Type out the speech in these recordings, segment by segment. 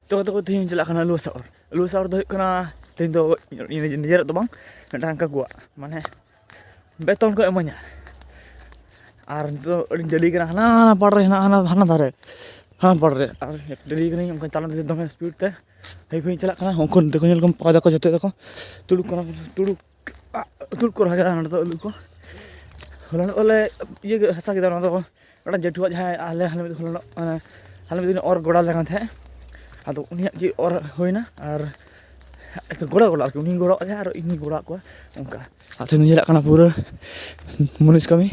तो तीन चला लुआ सावर दो तीन दो निजेर तो बांग मिटांग काकुआ माने बेतन को एमा냐 और तो डेली करना हाना पड़ रहे हाना धारे हाँ पड़ रहे और डेली करनी उनका चलन दे दमे स्पीड ते हे कोई चला करना उनको देखो नेल को पादा को जते देखो तुड़ुक को राजा ना तो लुको हलन ओले ये हसा के ना तो बड़ा जेठुआ जहां आले हाले में हलन हाले में और गोड़ा लगा थे आदो उनिया जी और होइना और एक गोड़ा के उनी गोड़ा और इनी गोड़ा को उनका आथे निजेला करना पूरा मुनिस कमी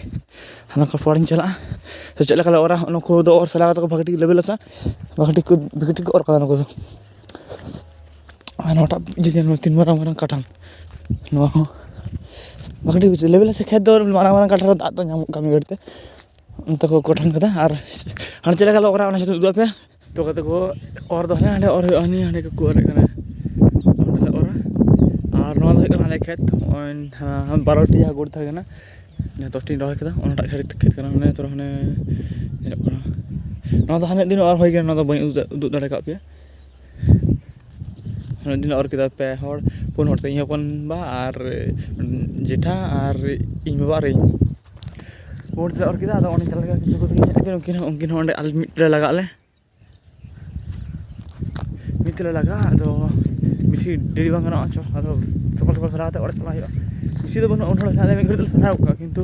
हाना का फॉरेन चला तो चला कला और उनको दो और सलाह तो भगटी लेवल सा भगटी को और कला को नोटा जिन तीन मारा काटान नो भगटी लेवल से खेत दो मारा काटा दा तो नाम कमी करते उनते को कोठन कदा और हन चला कला और उना उदु पे तो कते को और दो हने और हनी हने को और कने और नवा दो कना खेत हम 12टी या गुड़ था ना ने 10टी रह केदा ओनाटा खेत कना ने तो हने नवा दो हने दिन और होय गना तो बई उदु दड़े का पे हने दिन और केदा पे हर पुन हर ते हपन बा और जेठा और इन बाबा रे बोर्ड से और केदा तो ओने चल गया किन उनकिन ओंडे अल मिटले लगा ले मिटले लगा तो मिसी डेरी बांग गना आचो आदो सकल सकल सराते और चला हियो मिसी दो बन ओनहड़ साले में घर सराव का किंतु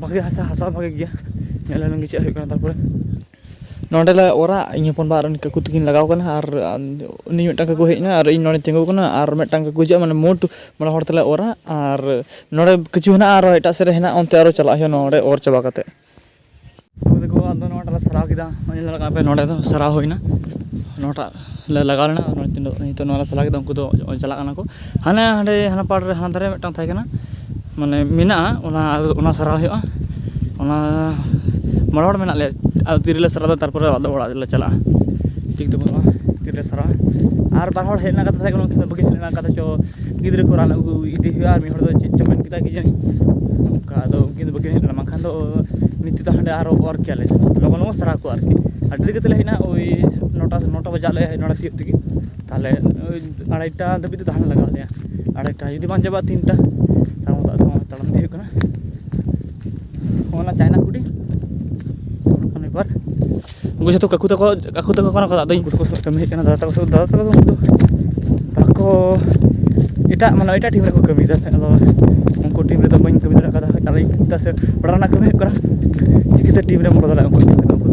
बाकी हसा बाकी गया नेला लंगी चे होय कना तारपर नोडेला ओरा इन पन बार उनका कुतकिन लगाव कना और उनी मिटटांग को हेजना और इन नोडे तिंगु कना और मिटटांग को जे माने मोट माने हर तले ओरा और नोडे किछु हना और एटा से हेना ओनते और चला हियो नोडे और चबा कते तो देखो आदो नोडा सराव किदा ओने लगा पे नोडे तो सराव होइना नोटा लगा लेना तो नोला सला के उनको तो चला कना को हाने हांडे हाना पाड़ रे हां धारे मिटटांग थाय कना माने मिना ओना सराव हियो ओना मरोड़ में ले तिरले सरा तारपर ओड़ा ले चला ठीक तो बोला तिरले सरा और बार हड़ हेना कथा थाय कना बगे हेना कथा चो गिद्रे को राना इदी हुआ और मी हड़ दो चमन किता की जानी का दो किन बगे हेना माखान दो नीति तो हांडे और क्या ले लगन सरा को आरकी अड्री के हेना ओई नोटा बजा ले नोड़ा तियो तिगी ताले अड़ाईटा दबी तो हाना लगा ले अड़ाईटा यदि मान जबा 3टा तारम दी कना ओना चाइना कुडी ओना पर उनको जो काकू तक कना दादा को कमी कना दादा को एटा माने एटा टीम रे को कमी दा उनको टीम रे तो बन कमी दा कदा आले से बड़ाना कमी करा चिकिते टीम रे बदला उनको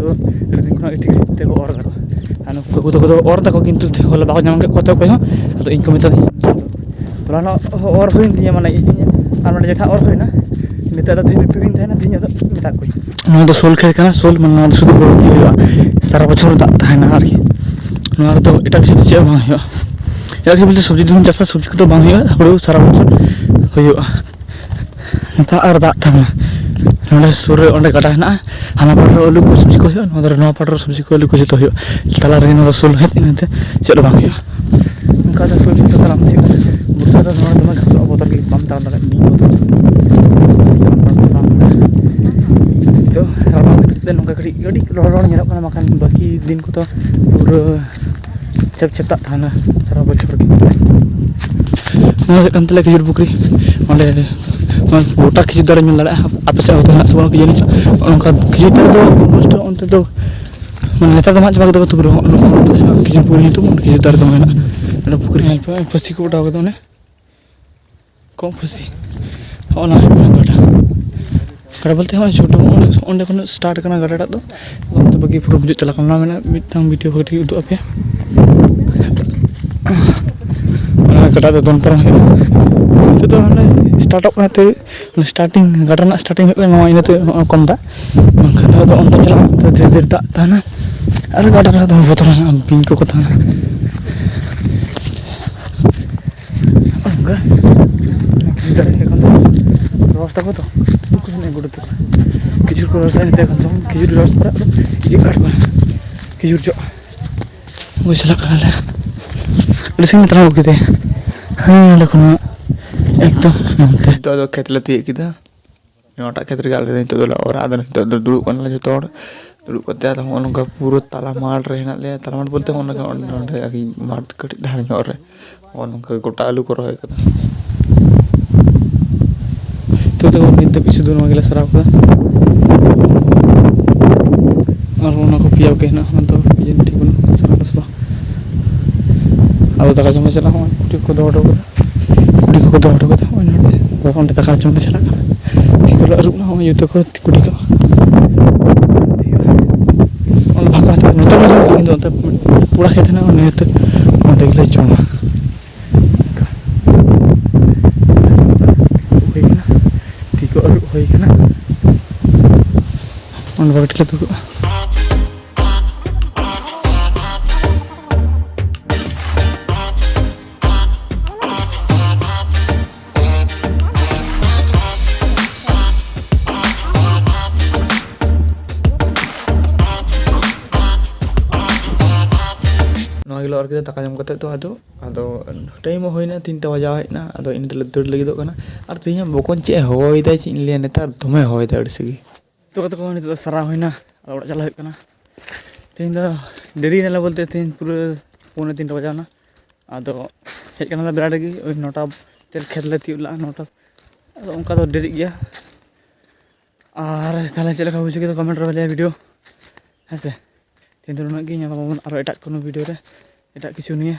दो दिन खना एटी ते को और करो आनो को और तक किंतु होला बाको नाम के कत को तो इन कमी तो बड़ाना और होइन दिया माने आनो जेठा और होइना नेता दा दिन फिरिन थाना दिन दा मेटा कोई नो तो सोल खेल कना सोल मन सुदु होती हुआ सारा बछर दा थाना आरकी नो तो एटा किसी चे मा हुआ यार बोलते सब्जी दिन चासा सब्जी को तो बांग हुआ हड़ो सारा बछर हुआ नता और दा थाना नोडे सुर ओंडे काटा हेना हाना पाटर आलू को सब्जी को हुआ नोदर नो पाटर सब्जी को आलू को जतो हुआ तला रे नो सोल हेत इनते चलो बांग हुआ उनका तो सोल तो तला में बुसा तो नोडे दमा घसो बोतल की बम टान लगा तो रात नौका कड़ी रोड ना माखान बाकी दिन को तो पूरा चप थाना सारा बछर के तले खिजुर पुकरी ओंडे गोटा खिजुर दारे मिल दाड़ा आपे से होता सब के जानी उनका खिजुर दारे तो ऑलमोस्ट ओनते तो माने नेता तो माच बाग तो तुरो खिजुर पुकरी तो खिजुर दारे तो मेना पुकरी फसी को उठाव तो ने कम फसी ओना गाड़ा गाड़ा बोलते हैं छोटो ओंडे खन स्टार्ट करना गाड़ा तो तो बाकी पूरा बुझ चला करना मेना मिटांग वीडियो भगटी उदु आपे गाड़ा तो दोन परम तो हने स्टार्ट अप करते स्टार्टिंग गाड़ा ना स्टार्टिंग नो इनते कम दा खान तो अंत चला तो धीरे धीरे दा ताना और गाड़ा रा तो बोतल बिन को कथा अंगा इधर है कौन रास्ता को तो कुछ नहीं गुड़ तो खिजुर को रास्ता नहीं देखो तो खिजुर रास्ता पर ये काट पर खिजुर जो वो चला काला लेकिन तरह होके थे हाँ लेकिन एकदम नमते तो खेत लती किदा नोटा खेत रे गाले तो और आदन तो दुड़ु कन जो तोड़ दुड़ूब कते आदो नोंका पूरा ताला माठ रे हेना ले ताला माठ बोलते नोंडे आगे माठ कटिज धार ᱧᱚᱜ रे नोंका गोटा आलू को रहे कदा तो नित पिछु दो नोगले सराव कदा और ओना को पियाव के हेना तो बिजन ठीक बन सराव सरा अब दाका जम चला हो कुटी को दौड़ कदा कुटी को दौड़ कदा ओंडे दाका जम चला ठीक ला रुना हो युतो को कुटी को पूरा खेत ना गले जमा ठीक होना बगट दुक और के दाका जम करते तो आदो टाइम होना 3टा बजा हेना आदो इन दले दड़ लगिदो कना और तीन बकन चे होयदा चे ले नेतार दमे होयदा अड़सगी तो कत को नित सरा होना और चला कना तीन देरी नेला बोलते तीन पूरा 2:45 बजाना आदो हेज कना बेड़ा लगी 9टा तेल खेत ले तिउला 9टा आदो उनका तो देरी गया और ताले चले का बुझे तो कमेंट रे वीडियो है से तीन दिन गे और एट को वीडियो रे एट किछु नहीं